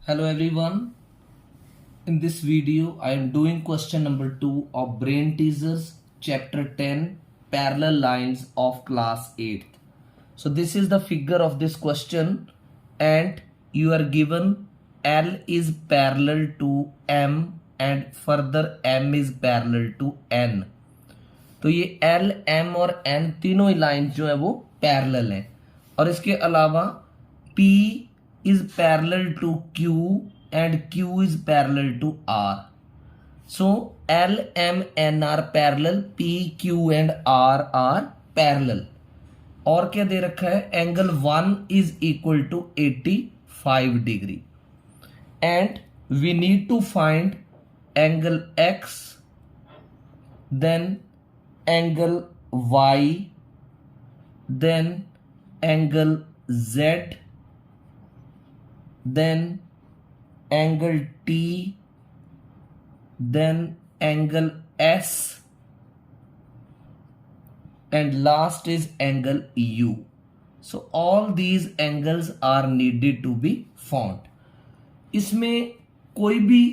Hello everyone. In this video, I am doing question number 2 of Brain Teasers, chapter 10, parallel lines of class 8th. So this is the figure of this question, and you are given L is parallel to M and further M is parallel to N. तो ये L, M और N तीनों ही line जो है वो parallel है, और इसके अलावा P is parallel to Q and Q is parallel to R. So L, M, N are parallel, P, Q and R are parallel. और क्या दे रखा है, angle 1 is equal to 85 degree and we need to find angle X, then angle Y, then angle Z, then angle T, then angle S, and last is angle U. So all these angles are needed to be found. इसमें कोई भी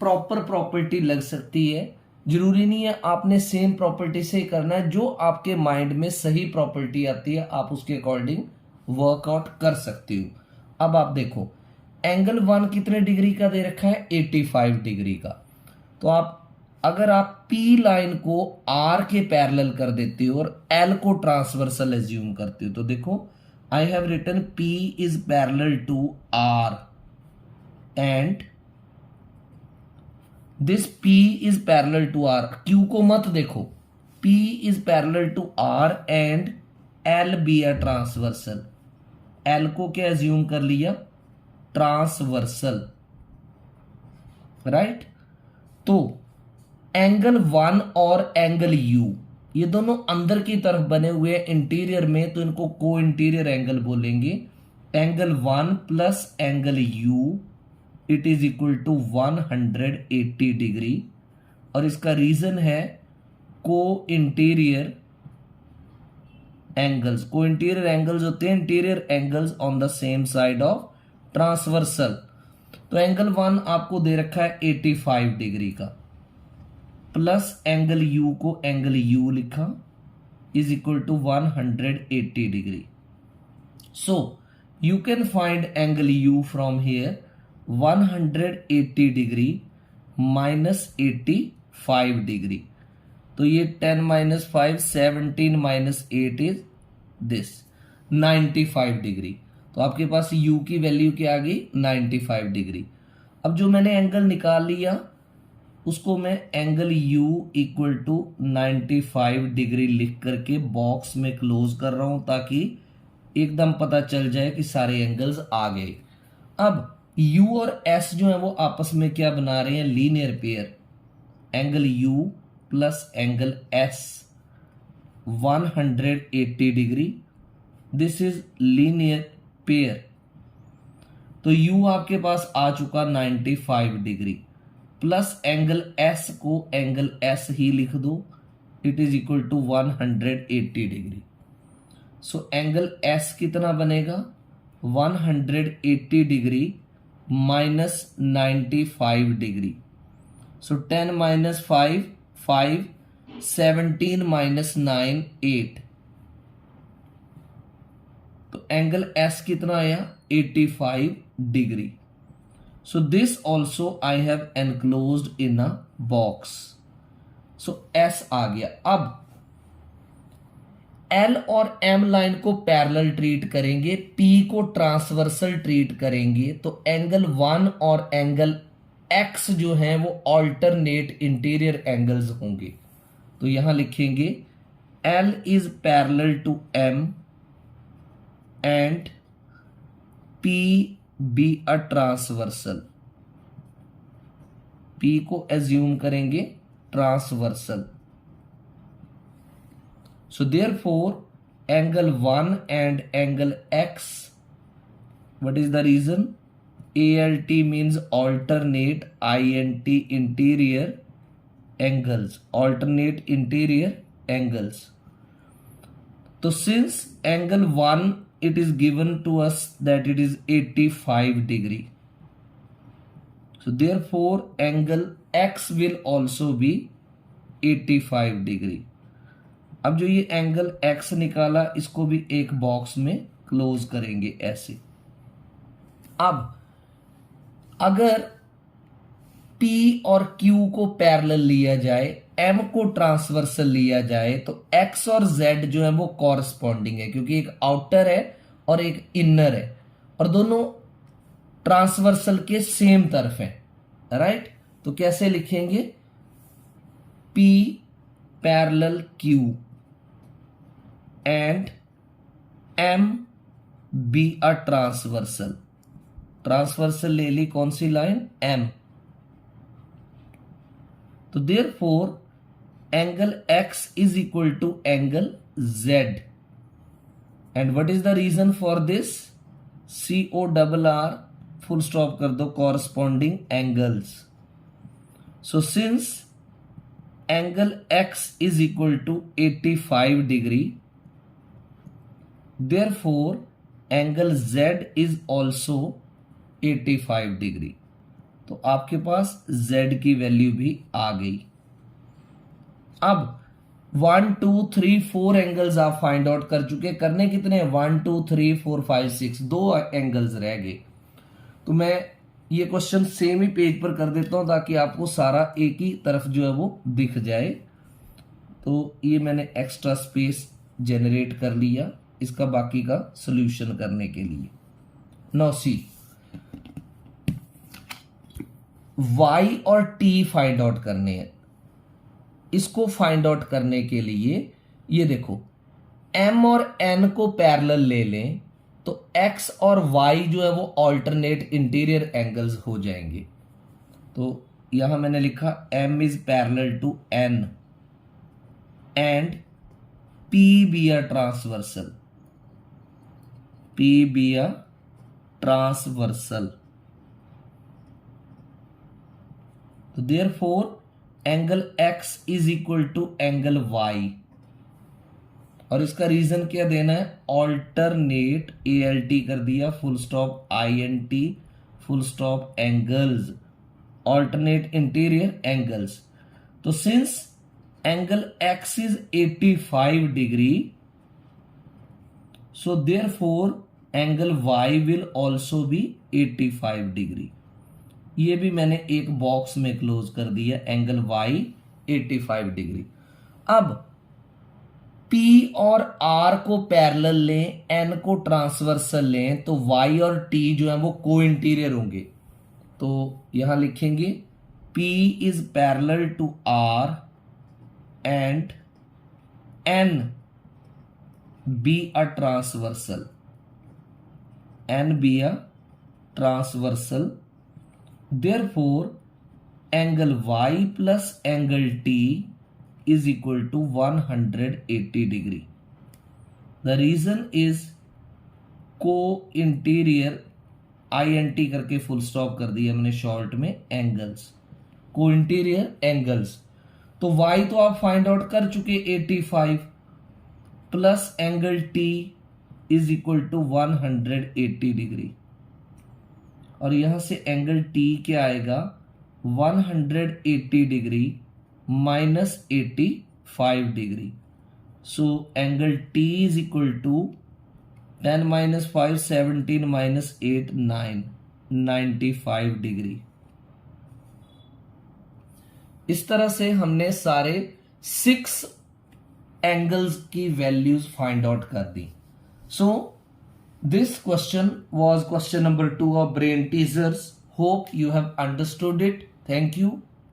proper property लग सकती है, जरूरी नहीं है आपने सेम प्रॉपर्टी से ही करना है। जो आपके माइंड में सही प्रॉपर्टी आती है आप उसके अकॉर्डिंग वर्कआउट कर सकते हो। अब आप देखो, एंगल 1 कितने डिग्री का दे रखा है, 85 डिग्री का। तो अगर आप P लाइन को R के पैरेलल कर देते हो और L को ट्रांसवर्सल एज्यूम करते हो, तो देखो I have written P is parallel to R and this P is parallel to R। Q को मत देखो, P is parallel to R and L be a transversal. L को क्या एज्यूम कर लिया, ट्रांसवर्सल, राइट। तो एंगल 1 और angle U ये दोनों अंदर की तरफ बने हुए हैं इंटीरियर में, तो इनको को इंटीरियर एंगल बोलेंगे। Angle 1 plus angle U it is equal to 180 degree, और इसका रीजन है co interior angles. Co interior angles होते हैं interior angles on the same side of transversal. तो एंगल 1 आपको दे रखा है 85 डिग्री का, प्लस एंगल U को एंगल U लिखा is equal to 180 degree. So you can find angle U from here, 180 degree minus 85 degree. तो ये 10 minus 5, 17 minus 8 is this 95 degree. तो आपके पास U की वैल्यू क्या आ गई, 95 डिग्री। अब जो मैंने एंगल निकाल लिया उसको मैं angle U equal to 95 degree लिख करके बॉक्स में क्लोज कर रहा हूं, ताकि एकदम पता चल जाए कि सारे एंगल्स आ गए। अब U और S जो है वो आपस में क्या बना रहे हैं, linear pair. Angle U plus angle S 180 degree, this is linear pair. तो U आपके पास आ चुका 95 डिग्री, प्लस एंगल S को एंगल S ही लिख दो, it is equal to 180 degree. So angle S कितना बनेगा, 180 degree minus 95 degree. So 10 minus 5, 5, 17 minus 9, 8। तो एंगल S कितना आया, 85 degree. So this also I have enclosed in a box. So S आ गया। अब L और M लाइन को parallel treat करेंगे, P को ट्रांसवर्सल ट्रीट करेंगे, तो एंगल 1 और एंगल X जो हैं वो ऑल्टरनेट इंटीरियर एंगल्स होंगे। तो यहां लिखेंगे L is parallel to M and P be a transversal. P को एज्यूम करेंगे transversal. So therefore angle 1 and angle X, what is the reason, ALT means alternate, INT interior angles, alternate interior angles. तो since angle 1 it is given to us that it is 85 degree, So therefore angle X will also be 85 degree. अब जो ये angle X निकाला इसको भी एक box में close करेंगे ऐसे। अब अगर P और Q को पैरेलल लिया जाए, M को ट्रांसवर्सल लिया जाए, तो X और Z जो है वो कॉरस्पॉन्डिंग है, क्योंकि एक आउटर है और एक इनर है और दोनों ट्रांसवर्सल के सेम तरफ है, राइट। तो कैसे लिखेंगे? P parallel Q and M B a transversal. Transversal ले ली कौन सी लाइन? M। तो therefore angle X is equal to angle Z, and what is the reason for this? CORR full stop कर दो, corresponding angles. So since angle X is equal to 85 degree, therefore angle Z is also 85 degree. तो आपके पास Z की value भी आ गई। अब 1 2 3 4 angles आप find out कर चुके। करने कितने? 1 2 3 4 5 6, 2 एंगल्स रह गए। तो मैं ये क्वेश्चन सेम ही पेज पर कर देता हूं ताकि आपको सारा एक ही तरफ जो है वो दिख जाए। तो ये मैंने एक्स्ट्रा स्पेस जनरेट कर लिया इसका बाकी का सॉल्यूशन करने के लिए। नाउ सी, Y और T फाइंड आउट करने हैं। इसको फाइंड आउट करने के लिए ये देखो, M और N को पैरेलल ले लें तो X और Y जो है वो ऑल्टरनेट इंटीरियर एंगल्स हो जाएंगे। तो यहां मैंने लिखा M is parallel to N and P be a transversal. P be a transversal. तो therefore angle X is equal to angle Y, और इसका रीजन क्या देना है? ऑल्टरनेट, ALT कर दिया, full stop INT, full stop angles, alternate interior angles. तो since angle X is 85 degree, so therefore angle Y will also be 85 degree. ये भी मैंने एक बॉक्स में क्लोज कर दिया, एंगल Y 85 डिग्री। अब P और R को पैरेलल लें, N को ट्रांसवर्सल लें, तो Y और T जो है वो को इंटीरियर होंगे। तो यहां लिखेंगे P is parallel to R and N be a transversal, N be a transversal. Therefore angle Y plus angle T is equal to 180 degree. The reason is co-interior, INT करके full stop कर दिया मैंने short में, angles, co interior angles. तो Y तो आप find out कर चुके 85 plus angle T is equal to 180 degree, और यहां से एंगल T क्या आएगा? 180 degree minus 85 degree. So angle T is equal to 10 minus 5 17 minus 8 9, 95 degree. इस तरह से हमने सारे 6 एंगल्स की वैल्यूज फाइंड आउट कर दी। सो this question was question number 2 of brain teasers. Hope you have understood it. Thank you.